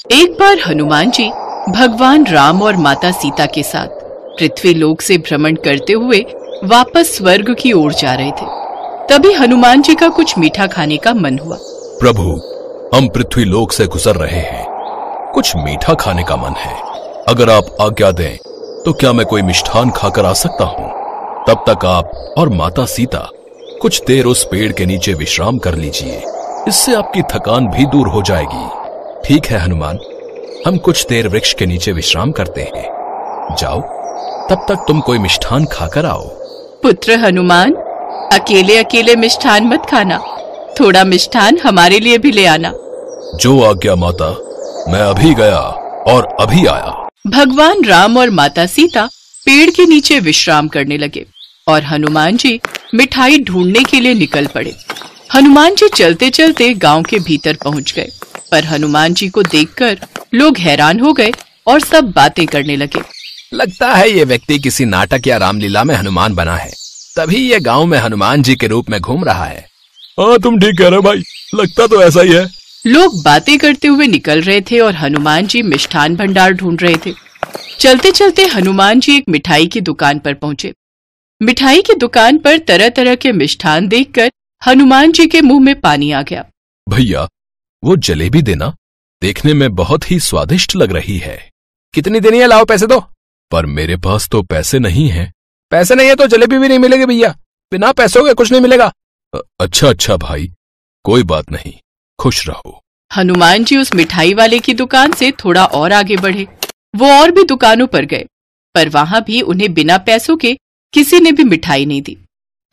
एक बार हनुमान जी भगवान राम और माता सीता के साथ पृथ्वी लोक से भ्रमण करते हुए वापस स्वर्ग की ओर जा रहे थे। तभी हनुमान जी का कुछ मीठा खाने का मन हुआ। प्रभु, हम पृथ्वी लोक से गुजर रहे हैं, कुछ मीठा खाने का मन है। अगर आप आज्ञा दें तो क्या मैं कोई मिष्ठान खाकर आ सकता हूँ? तब तक आप और माता सीता कुछ देर उस पेड़ के नीचे विश्राम कर लीजिए, इससे आपकी थकान भी दूर हो जाएगी। ठीक है हनुमान, हम कुछ देर वृक्ष के नीचे विश्राम करते हैं। जाओ, तब तक तुम कोई मिष्ठान खाकर आओ। पुत्र हनुमान, अकेले अकेले मिष्ठान मत खाना, थोड़ा मिष्ठान हमारे लिए भी ले आना। जो आज्ञा माता, मैं अभी गया और अभी आया। भगवान राम और माता सीता पेड़ के नीचे विश्राम करने लगे और हनुमान जी मिठाई ढूंढने के लिए निकल पड़े। हनुमान जी चलते चलते गांव के भीतर पहुंच गए, पर हनुमान जी को देखकर लोग हैरान हो गए और सब बातें करने लगे। लगता है ये व्यक्ति किसी नाटक या रामलीला में हनुमान बना है, तभी ये गांव में हनुमान जी के रूप में घूम रहा है। हाँ, तुम ठीक कह रहे हो भाई, लगता तो ऐसा ही है। लोग बातें करते हुए निकल रहे थे और हनुमान जी मिष्ठान भंडार ढूंढ रहे थे। चलते चलते हनुमान जी एक मिठाई की दुकान पर पहुंचे। मिठाई की दुकान पर तरह तरह के मिष्ठान देखकर हनुमान जी के मुंह में पानी आ गया। भैया, वो जलेबी देना, देखने में बहुत ही स्वादिष्ट लग रही है। कितनी देनी है? लाओ पैसे दो। पर मेरे पास तो पैसे नहीं हैं। पैसे नहीं है तो जलेबी भी नहीं मिलेगी भैया, बिना पैसों के कुछ नहीं मिलेगा। अच्छा भाई, कोई बात नहीं, खुश रहो। हनुमान जी उस मिठाई वाले की दुकान से थोड़ा और आगे बढ़े। वो और भी दुकानों पर गए, पर वहां भी उन्हें बिना पैसों के किसी ने भी मिठाई नहीं दी।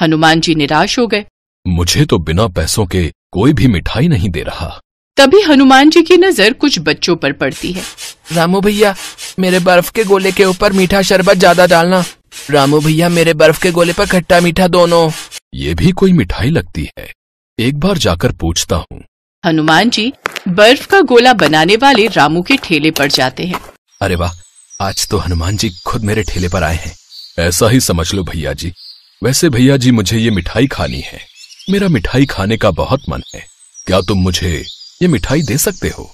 हनुमान जी निराश हो गए। मुझे तो बिना पैसों के कोई भी मिठाई नहीं दे रहा। तभी हनुमान जी की नजर कुछ बच्चों पर पड़ती है। रामू भैया, मेरे बर्फ के गोले के ऊपर मीठा शरबत ज्यादा डालना। रामू भैया, मेरे बर्फ के गोले पर खट्टा मीठा दोनों। ये भी कोई मिठाई लगती है, एक बार जाकर पूछता हूँ। हनुमान जी बर्फ का गोला बनाने वाले रामू के ठेले पर जाते हैं। अरे वाह, आज तो हनुमान जी खुद मेरे ठेले पर आए हैं। ऐसा ही समझ लो भैया जी। वैसे भैया जी, मुझे ये मिठाई खानी है, मेरा मिठाई खाने का बहुत मन है। क्या तुम मुझे ये मिठाई दे सकते हो?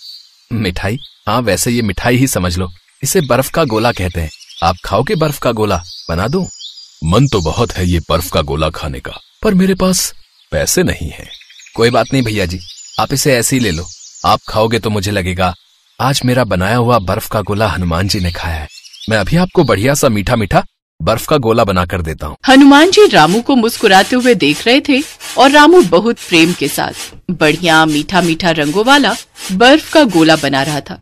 मिठाई? हाँ, वैसे ये मिठाई ही समझ लो, इसे बर्फ का गोला कहते हैं। आप खाओगे बर्फ का गोला? बना दूं? मन तो बहुत है ये बर्फ का गोला खाने का, पर मेरे पास पैसे नहीं हैं। कोई बात नहीं भैया जी, आप इसे ऐसे ही ले लो। आप खाओगे तो मुझे लगेगा आज मेरा बनाया हुआ बर्फ का गोला हनुमान जी ने खाया है। मैं अभी आपको बढ़िया सा मीठा मीठा बर्फ का गोला बनाकर देता हूँ। हनुमान जी रामू को मुस्कुराते हुए देख रहे थे और रामू बहुत प्रेम के साथ बढ़िया मीठा मीठा रंगों वाला बर्फ का गोला बना रहा था।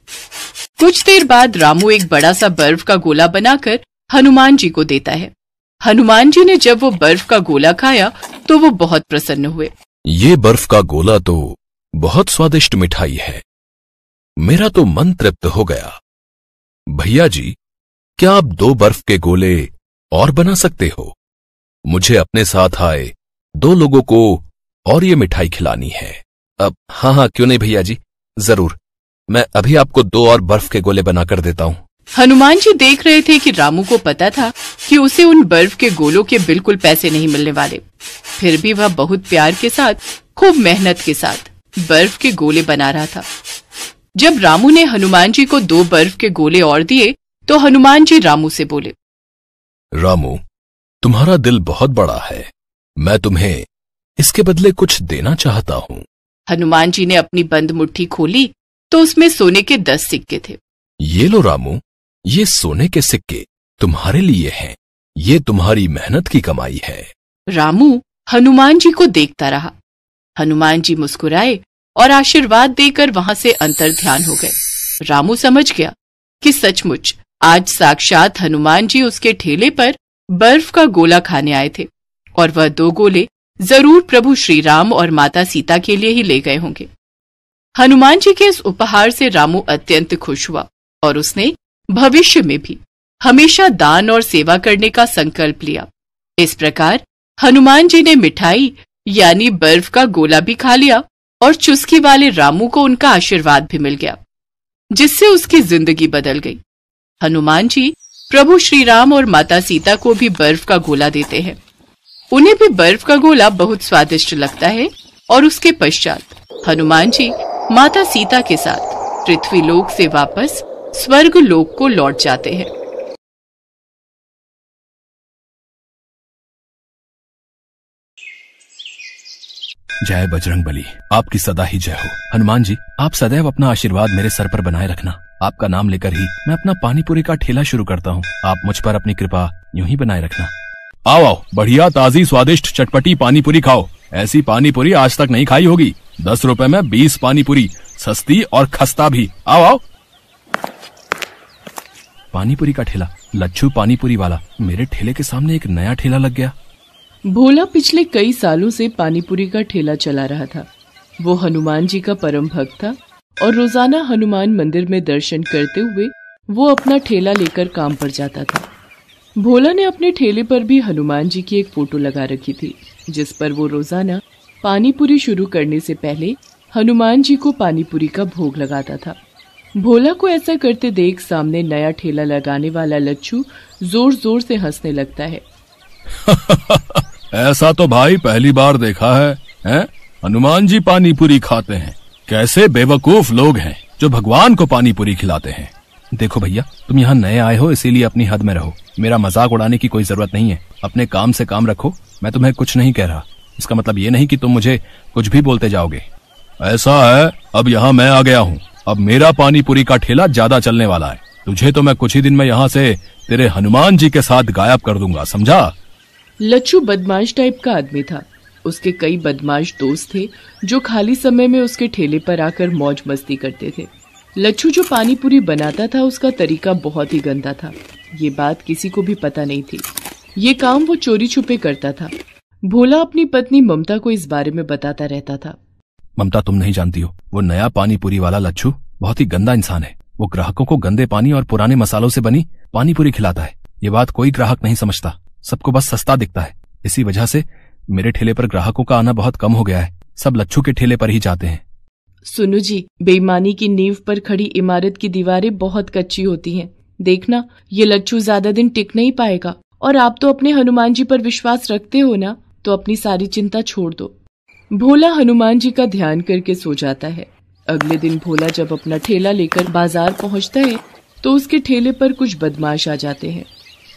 कुछ देर बाद रामू एक बड़ा सा बर्फ का गोला बनाकर हनुमान जी को देता है। हनुमान जी ने जब वो बर्फ का गोला खाया तो वो बहुत प्रसन्न हुए। ये बर्फ का गोला तो बहुत स्वादिष्ट मिठाई है, मेरा तो मन तृप्त हो गया। भैया जी, क्या आप 2 बर्फ के गोले और बना सकते हो? मुझे अपने साथ आए 2 लोगों को और ये मिठाई खिलानी है। अब हाँ, क्यों नहीं भैया जी, जरूर। मैं अभी आपको 2 और बर्फ के गोले बनाकर देता हूँ। हनुमान जी देख रहे थे कि रामू को पता था कि उसे उन बर्फ के गोलों के बिल्कुल पैसे नहीं मिलने वाले, फिर भी वह बहुत प्यार के साथ, खूब मेहनत के साथ बर्फ के गोले बना रहा था। जब रामू ने हनुमान जी को 2 बर्फ के गोले और दिए तो हनुमान जी रामू से बोले, रामू, तुम्हारा दिल बहुत बड़ा है, मैं तुम्हें इसके बदले कुछ देना चाहता हूँ। हनुमान जी ने अपनी बंद मुट्ठी खोली तो उसमें सोने के 10 सिक्के थे। ये लो रामू, ये सोने के सिक्के तुम्हारे लिए हैं, ये तुम्हारी मेहनत की कमाई है। रामू हनुमान जी को देखता रहा। हनुमान जी मुस्कुराए और आशीर्वाद देकर वहां से अंतर्ध्यान हो गए। रामू समझ गया कि सचमुच आज साक्षात हनुमान जी उसके ठेले पर बर्फ का गोला खाने आए थे और वह 2 गोले जरूर प्रभु श्री राम और माता सीता के लिए ही ले गए होंगे। हनुमान जी के इस उपहार से रामू अत्यंत खुश हुआ और उसने भविष्य में भी हमेशा दान और सेवा करने का संकल्प लिया। इस प्रकार हनुमान जी ने मिठाई यानी बर्फ का गोला भी खा लिया और चुस्की वाले रामू को उनका आशीर्वाद भी मिल गया, जिससे उसकी जिंदगी बदल गई। हनुमान जी प्रभु श्री राम और माता सीता को भी बर्फ का गोला देते हैं। उन्हें भी बर्फ का गोला बहुत स्वादिष्ट लगता है और उसके पश्चात हनुमान जी माता सीता के साथ पृथ्वीलोक से वापस स्वर्ग लोक को लौट जाते हैं। जय बजरंग बली, आपकी सदा ही जय हो। हनुमान जी, आप सदैव अपना आशीर्वाद मेरे सर पर बनाए रखना। आपका नाम लेकर ही मैं अपना पानी पूरी का ठेला शुरू करता हूँ। आप मुझ पर अपनी कृपा यूं ही बनाए रखना। आओ आओ, बढ़िया ताजी स्वादिष्ट चटपटी पानी पूरी खाओ। ऐसी पानी पूरी आज तक नहीं खाई होगी। 10 रुपए में 20 पानी पूरी, सस्ती और खस्ता भी। आओ आओ। पानी पूरी का ठेला, लच्छू पानी पूरी वाला। मेरे ठेले के सामने एक नया ठेला लग गया। भोला पिछले कई सालों से पानीपुरी का ठेला चला रहा था। वो हनुमान जी का परम भक्त था और रोजाना हनुमान मंदिर में दर्शन करते हुए वो अपना ठेला लेकर काम पर जाता था। भोला ने अपने ठेले पर भी हनुमान जी की एक फोटो लगा रखी थी, जिस पर वो रोजाना पानीपुरी शुरू करने से पहले हनुमान जी को पानीपुरी का भोग लगाता था। भोला को ऐसा करते देख सामने नया ठेला लगाने वाला लच्छू जोर जोर से हंसने लगता है। ऐसा तो भाई पहली बार देखा है, हैं? हनुमान जी पानी पूरी खाते हैं। कैसे बेवकूफ लोग हैं जो भगवान को पानी पूरी खिलाते हैं। देखो भैया, तुम यहाँ नए आए हो, इसीलिए अपनी हद में रहो। मेरा मजाक उड़ाने की कोई जरूरत नहीं है। अपने काम से काम रखो। मैं तुम्हें कुछ नहीं कह रहा। इसका मतलब ये नहीं कि तुम मुझे कुछ भी बोलते जाओगे। ऐसा है, अब यहाँ मैं आ गया हूँ। अब मेरा पानी पूरी का ठेला ज्यादा चलने वाला है। तुझे तो मैं कुछ ही दिन में यहाँ से तेरे हनुमान जी के साथ गायब कर दूंगा, समझा? लच्छू बदमाश टाइप का आदमी था। उसके कई बदमाश दोस्त थे जो खाली समय में उसके ठेले पर आकर मौज मस्ती करते थे। लच्छू जो पानी पूरी बनाता था उसका तरीका बहुत ही गंदा था। ये बात किसी को भी पता नहीं थी। ये काम वो चोरी छुपे करता था। भोला अपनी पत्नी ममता को इस बारे में बताता रहता था। ममता, तुम नहीं जानती हो, वो नया पानी पूरी वाला लच्छू बहुत ही गंदा इंसान है। वो ग्राहकों को गंदे पानी और पुराने मसालों से बनी पानी पूरी खिलाता है। ये बात कोई ग्राहक नहीं समझता। सबको बस सस्ता दिखता है। इसी वजह से मेरे ठेले पर ग्राहकों का आना बहुत कम हो गया है। सब लच्छू के ठेले पर ही जाते हैं। सुनो जी, बेईमानी की नींव पर खड़ी इमारत की दीवारें बहुत कच्ची होती हैं। देखना, ये लच्छू ज्यादा दिन टिक नहीं पाएगा। और आप तो अपने हनुमान जी पर विश्वास रखते हो ना, तो अपनी सारी चिंता छोड़ दो। भोला हनुमान जी का ध्यान करके सो जाता है। अगले दिन भोला जब अपना ठेला लेकर बाजार पहुंचता है तो उसके ठेले पर कुछ बदमाश आ जाते हैं।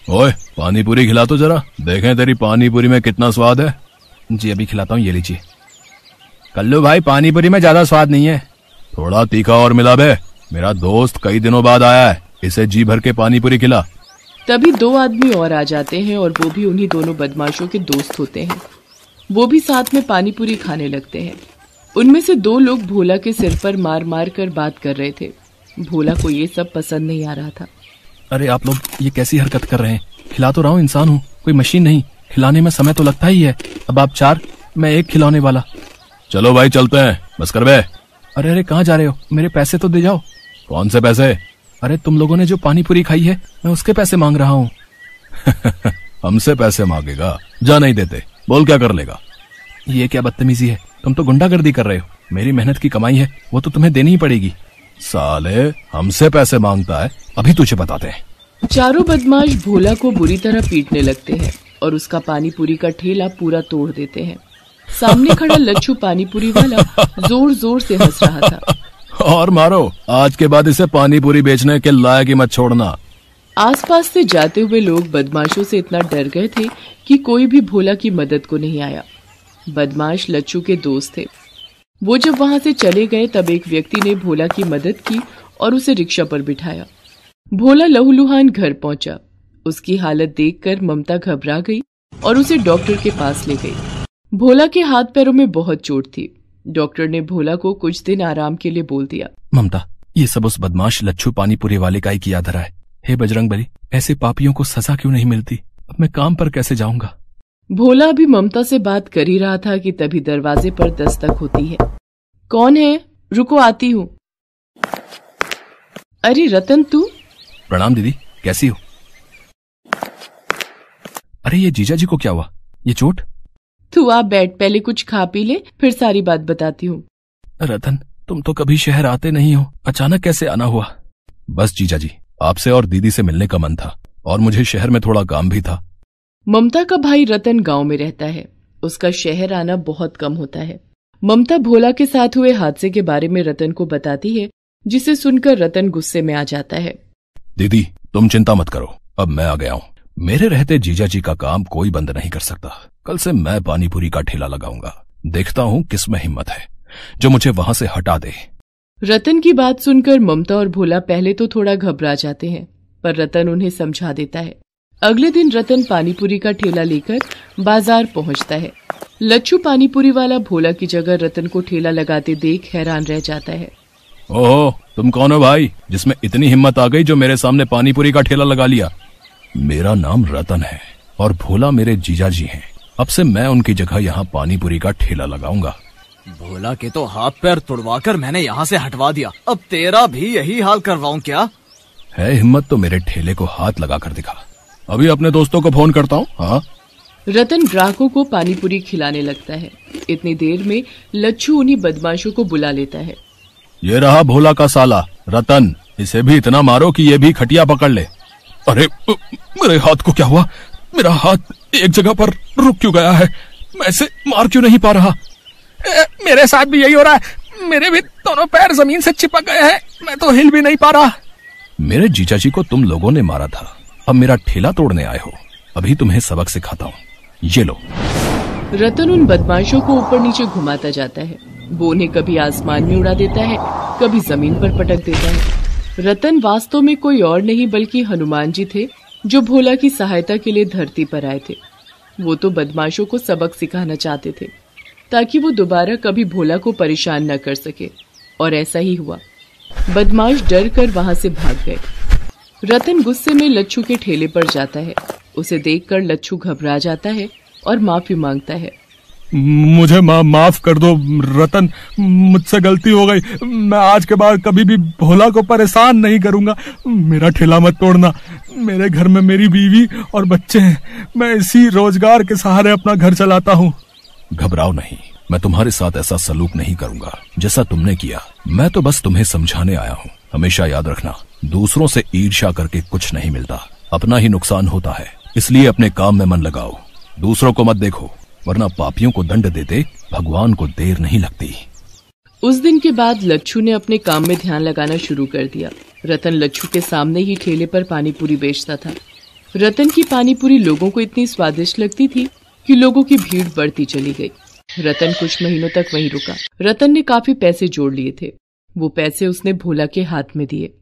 ओए, पानी पूरी खिला तो जरा, देखें तेरी पानी पूरी में कितना स्वाद है। जी अभी खिलाता हूँ, ये लीजिए। कल्लू भाई, पानी पूरी में ज्यादा स्वाद नहीं है। थोड़ा तीखा और मिला बे। मेरा दोस्त कई दिनों बाद आया है, इसे जी भर के पानी पूरी खिला। तभी 2 आदमी और आ जाते हैं और वो भी उन्हीं दोनों बदमाशों के दोस्त होते हैं। वो भी साथ में पानी पूरी खाने लगते हैं। उनमें से 2 लोग भोला के सिर पर मार मार कर बात कर रहे थे। भोला को ये सब पसंद नहीं आ रहा था। अरे आप लोग ये कैसी हरकत कर रहे हैं? खिला तो रहा हूँ, इंसान हूँ, कोई मशीन नहीं। खिलाने में समय तो लगता ही है। अब आप 4, मैं 1 खिलाने वाला। चलो भाई चलते हैं, बस कर बे। अरे अरे, कहाँ जा रहे हो? मेरे पैसे तो दे जाओ। कौन से पैसे? अरे तुम लोगों ने जो पानी पूरी खाई है, मैं उसके पैसे मांग रहा हूँ। हमसे पैसे मांगेगा? जा नहीं देते। बोल क्या कर लेगा? ये क्या बदतमीजी है? तुम तो गुंडागर्दी कर रहे हो। मेरी मेहनत की कमाई है, वो तो तुम्हें देनी ही पड़ेगी। साले, हमसे पैसे मांगता है, अभी तुझे बताते हैं। चारों बदमाश भोला को बुरी तरह पीटने लगते हैं और उसका पानी पूरी का ठेला पूरा तोड़ देते हैं। सामने खड़ा लच्छू पानी पूरी वाला जोर जोर से हंस रहा था। और मारो, आज के बाद इसे पानी पूरी बेचने के लायक ही मत छोड़ना। आसपास से जाते हुए लोग बदमाशों से इतना डर गए थे कि कोई भी भोला की मदद को नहीं आया। बदमाश लच्छू के दोस्त थे। वो जब वहां से चले गए तब एक व्यक्ति ने भोला की मदद की और उसे रिक्शा पर बिठाया। भोला लहूलुहान घर पहुंचा। उसकी हालत देखकर ममता घबरा गई और उसे डॉक्टर के पास ले गई। भोला के हाथ पैरों में बहुत चोट थी। डॉक्टर ने भोला को कुछ दिन आराम के लिए बोल दिया। ममता, ये सब उस बदमाश लच्छू पानी पूरी वाले का ही किया धरा है। हे बजरंग बली, ऐसे पापियों को सजा क्यों नहीं मिलती? अब मैं काम पर कैसे जाऊंगा? भोला अभी ममता से बात कर ही रहा था कि तभी दरवाजे पर दस्तक होती है। कौन है? रुको, आती हूँ। अरे रतन, तू? प्रणाम दीदी, कैसी हो? अरे ये जीजा जी को क्या हुआ? ये चोट? तू आप बैठ, पहले कुछ खा पी ले, फिर सारी बात बताती हूँ। रतन, तुम तो कभी शहर आते नहीं हो, अचानक कैसे आना हुआ? बस जीजा जी, आपसे और दीदी से मिलने का मन था और मुझे शहर में थोड़ा काम भी था। ममता का भाई रतन गांव में रहता है। उसका शहर आना बहुत कम होता है। ममता भोला के साथ हुए हादसे के बारे में रतन को बताती है, जिसे सुनकर रतन गुस्से में आ जाता है। दीदी तुम चिंता मत करो, अब मैं आ गया हूँ। मेरे रहते जीजा जी का काम कोई बंद नहीं कर सकता। कल से मैं पानीपुरी का ठेला लगाऊंगा। देखता हूँ किसमें हिम्मत है जो मुझे वहां से हटा दे। रतन की बात सुनकर ममता और भोला पहले तो थोड़ा घबरा जाते हैं, पर रतन उन्हें समझा देता है। अगले दिन रतन पानीपुरी का ठेला लेकर बाजार पहुंचता है। लच्छू पानीपुरी वाला भोला की जगह रतन को ठेला लगाते देख हैरान रह जाता है। ओहो, तुम कौन हो भाई, जिसमें इतनी हिम्मत आ गई जो मेरे सामने पानीपुरी का ठेला लगा लिया? मेरा नाम रतन है और भोला मेरे जीजा जी हैं। अब से मैं उनकी जगह यहाँ पानीपुरी का ठेला लगाऊंगा। भोला के तो हाथ पैर तुड़वाकर मैंने यहाँ से हटवा दिया, अब तेरा भी यही हाल करवाऊं क्या? है हिम्मत तो मेरे ठेले को हाथ लगा कर दिखा। अभी अपने दोस्तों को फोन करता हूँ। हाँ। रतन ग्राहकों को पानीपुरी खिलाने लगता है। इतनी देर में लच्छू उन्हीं बदमाशों को बुला लेता है। ये रहा भोला का साला रतन, इसे भी इतना मारो कि ये भी खटिया पकड़ ले। अरे मेरे हाथ को क्या हुआ? मेरा हाथ एक जगह पर रुक क्यों गया है? मैं इसे मार क्यों नहीं पा रहा? मेरे साथ भी यही हो रहा है, मेरे भी दोनों पैर जमीन से चिपक गए हैं, मैं तो हिल भी नहीं पा रहा। मेरे जीजा जी को तुम लोगों ने मारा था, अब मेरा ठेला तोड़ने आए हो। अभी तुम्हें सबक सिखाता हूँ, ये लो। रतन उन बदमाशों को ऊपर नीचे घुमाता जाता है। वो उन्हें कभी आसमान में उड़ा देता है, कभी जमीन पर पटक देता है। रतन वास्तव में कोई और नहीं बल्कि हनुमान जी थे, जो भोला की सहायता के लिए धरती पर आए थे। वो तो बदमाशों को सबक सिखाना चाहते थे ताकि वो दोबारा कभी भोला को परेशान न कर सके, और ऐसा ही हुआ। बदमाश डर कर वहां से भाग गए। रतन गुस्से में लच्छू के ठेले पर जाता है। उसे देखकर लच्छू घबरा जाता है और माफी मांगता है। मुझे माफ कर दो रतन, मुझसे गलती हो गई। मैं आज के बाद कभी भी भोला को परेशान नहीं करूंगा। मेरा ठेला मत तोड़ना। मेरे घर में मेरी बीवी और बच्चे हैं, मैं इसी रोजगार के सहारे अपना घर चलाता हूँ। घबराओ नहीं, मैं तुम्हारे साथ ऐसा सलूक नहीं करूंगा जैसा तुमने किया। मैं तो बस तुम्हें समझाने आया हूँ। हमेशा याद रखना, दूसरों से ईर्ष्या करके कुछ नहीं मिलता, अपना ही नुकसान होता है। इसलिए अपने काम में मन लगाओ, दूसरों को मत देखो, वरना पापियों को दंड देते भगवान को देर नहीं लगती। उस दिन के बाद लच्छू ने अपने काम में ध्यान लगाना शुरू कर दिया। रतन लच्छू के सामने ही ठेले पर पानीपुरी बेचता था। रतन की पानीपुरी लोगों को इतनी स्वादिष्ट लगती थी कि लोगों की भीड़ बढ़ती चली गई। रतन कुछ महीनों तक वहीं रुका। रतन ने काफी पैसे जोड़ लिए थे। वो पैसे उसने भोला के हाथ में दिए।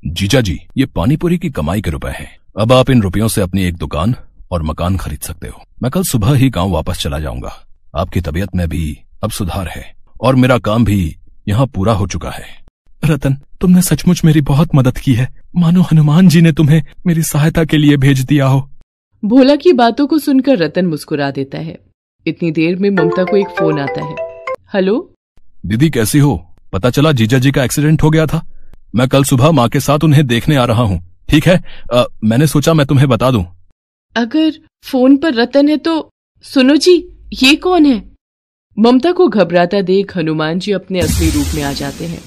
जीजा जी, ये पानीपुरी की कमाई के रुपए हैं। अब आप इन रुपयों से अपनी एक दुकान और मकान खरीद सकते हो। मैं कल सुबह ही गांव वापस चला जाऊंगा। आपकी तबीयत में भी अब सुधार है और मेरा काम भी यहाँ पूरा हो चुका है। रतन, तुमने सचमुच मेरी बहुत मदद की है, मानो हनुमान जी ने तुम्हें मेरी सहायता के लिए भेज दिया हो। भोला की बातों को सुनकर रतन मुस्कुरा देता है। इतनी देर में ममता को एक फोन आता है। हेलो दीदी, कैसी हो? पता चला जीजा जी का एक्सीडेंट हो गया था। मैं कल सुबह माँ के साथ उन्हें देखने आ रहा हूँ। ठीक है, मैंने सोचा मैं तुम्हें बता दूं। अगर फोन पर रतन है तो सुनो जी, ये कौन है? ममता को घबराता देख हनुमान जी अपने असली रूप में आ जाते हैं।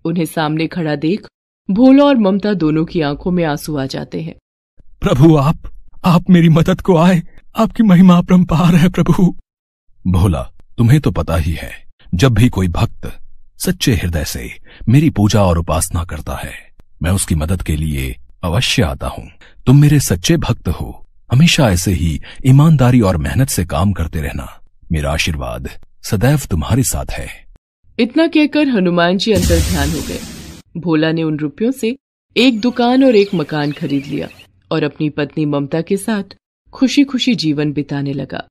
उन्हें सामने खड़ा देख भोला और ममता दोनों की आंखों में आंसू आ जाते हैं। प्रभु, आप मेरी मदद को आए। आपकी महिमा अपरंपार है प्रभु। भोला, तुम्हें तो पता ही है, जब भी कोई भक्त सच्चे हृदय से मेरी पूजा और उपासना करता है, मैं उसकी मदद के लिए अवश्य आता हूँ। तुम मेरे सच्चे भक्त हो। हमेशा ऐसे ही ईमानदारी और मेहनत से काम करते रहना। मेरा आशीर्वाद सदैव तुम्हारे साथ है। इतना कहकर हनुमान जी अंतर्ध्यान हो गए। भोला ने उन रुपयों से एक दुकान और एक मकान खरीद लिया और अपनी पत्नी ममता के साथ खुशी खुशी जीवन बिताने लगा।